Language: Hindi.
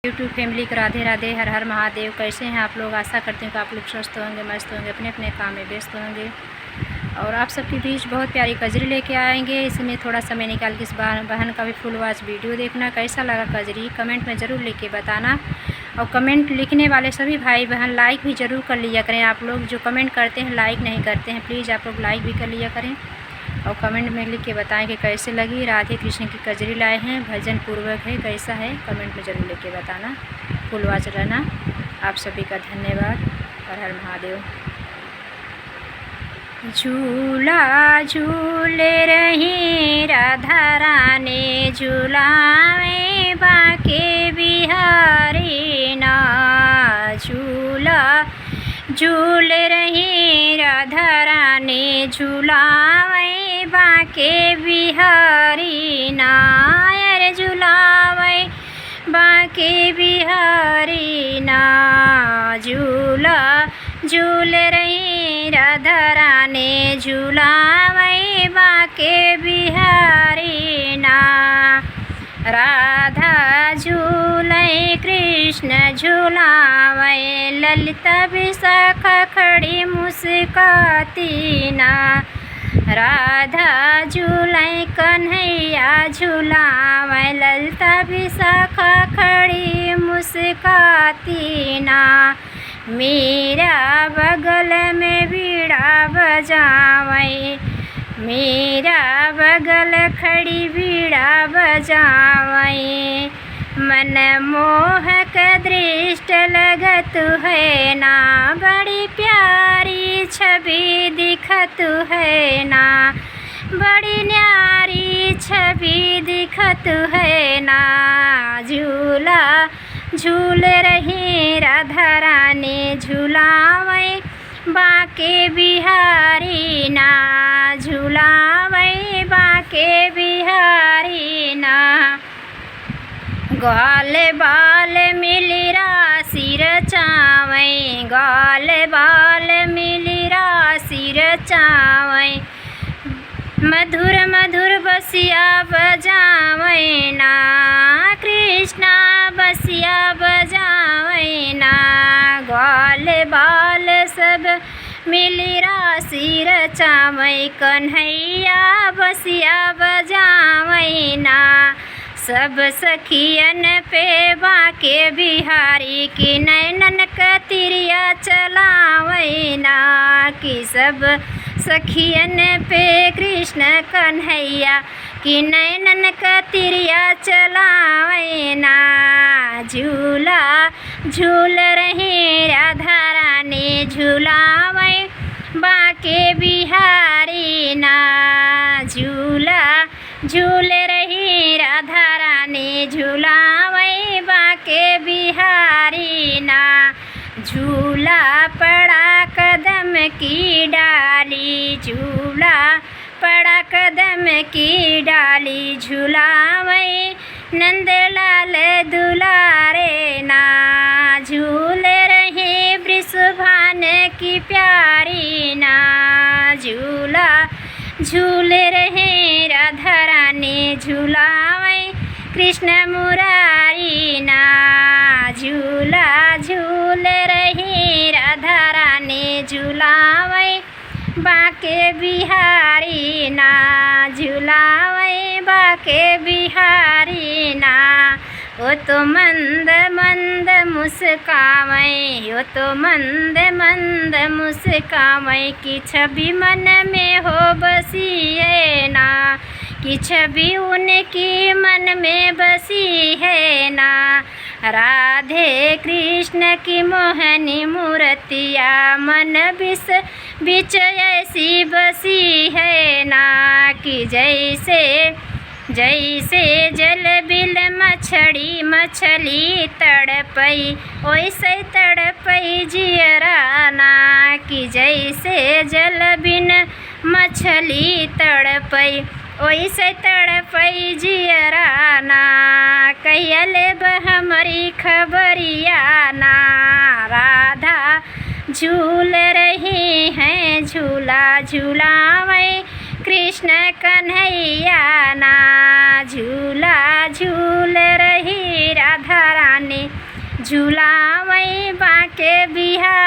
यूट्यूब फैमिली को राधे राधे, हर हर महादेव। कैसे हैं आप लोग? आशा करती हूँ कि आप लोग स्वस्थ होंगे, मस्त होंगे, अपने अपने काम में व्यस्त होंगे। और आप सबके बीच बहुत प्यारी कजरी लेके आएंगे। इसमें थोड़ा समय निकाल के इस बहन का भी फुल वॉच वीडियो देखना। कैसा लगा कजरी कमेंट में ज़रूर लिख के बताना। और कमेंट लिखने वाले सभी भाई बहन लाइक भी ज़रूर कर लिया करें। आप लोग जो कमेंट करते हैं लाइक नहीं करते हैं, प्लीज़ आप लोग लाइक भी कर लिया करें। और कमेंट में लिख के बताएं कि कैसे लगी। राधे कृष्ण की कजरी लाए हैं, भजन पूर्वक है, कैसा है कमेंट में ज़रूर लिख के बताना। फुल वॉच रहना। आप सभी का धन्यवाद। हर हर महादेव। झूला झूले रही राधा रानी, झूलावे बाके बिहारी ना। झूला झूल रही राधा रानी, झूलावे बाके बिहारी ना। अरे झूलावे बाके बिहारी ना। झूला झूल रही राधा रानी, झूलावे बाके बिहारी ना। राधा झूले कृष्ण झूलावे, ललिता विशाखा खड़ी मुस्काती ना। राधा झूले कन्हैया झूलावे, ललिता विशाखा खड़ी मुस्काती ना। मेरा बगल में बीड़ा बजावे, मेरा बगल खड़ी बीड़ा बजावे। मन मोहक दृष्ट लगत है ना, बड़ी प्यारी छवि दिखत है ना। बड़ी न्यारी छवि दिखत है ना। झूला झूल रही राधा रानी, झूलावे बाके बिहारी ना। झूलावे बाके बिहारी ना। गाल बाल मिली राशि रचावे, गाल बाल मिली राशि रचावे। मधुर मधुर बसिया बजावे ना, कृष्णा बसिया बजावे ना। ग्वाल बाल सब मिली राशि रचावे, कन्हैया बसिया बजावे ना। सब सखियन पे बाके बिहारी की नैनन कतिरिया चलावे ना। कि सब सखियन पे कृष्ण कन्हैया की नैनन कतिरिया चलावे ना। झूला झूल रही राधा रानी, झूलावे बाके बिहारी ना। झूला झूल रही राधा रानी, झूलावे बाके बिहारी ना। झूला पड़ा कदम की डाली, झूला पड़ा कदम की डाली। झूलावे नंदलाल दुलारे ना। झूल रहे वृषभान की प्यारी ना। झूला झूल रहे राधा रानी, झूलावे कृष्ण मुरारी ना। झूला झूल रही राधा रानी, झूलावे बाके बिहारी ना। झूलावे बाके बिहारी ना। वो तो मंद मंद मुस्कावे, वो तो मंद मंद मुस्कावे। कि छवि मन में हो बसी है ना, कि छवि उनकी मन में बसी है ना। राधे कृष्ण की मोहनी मूर्तिया मन बिच ऐसी बसी है ना। कि जैसे जैसे जल बिल मछली मछली तड़पई, वैसे तड़पई जियरा ना। कि जैसे जल बिन मछली तड़पई, वैसे तड़पई जियरा ना। कहियले हमरी खबरिया ना। राधा झूल रही हैं झूला झूलावे कृष्ण कन्हैया ना झूला झूल रही राधा रानी झूला वही बाँके बिहारी।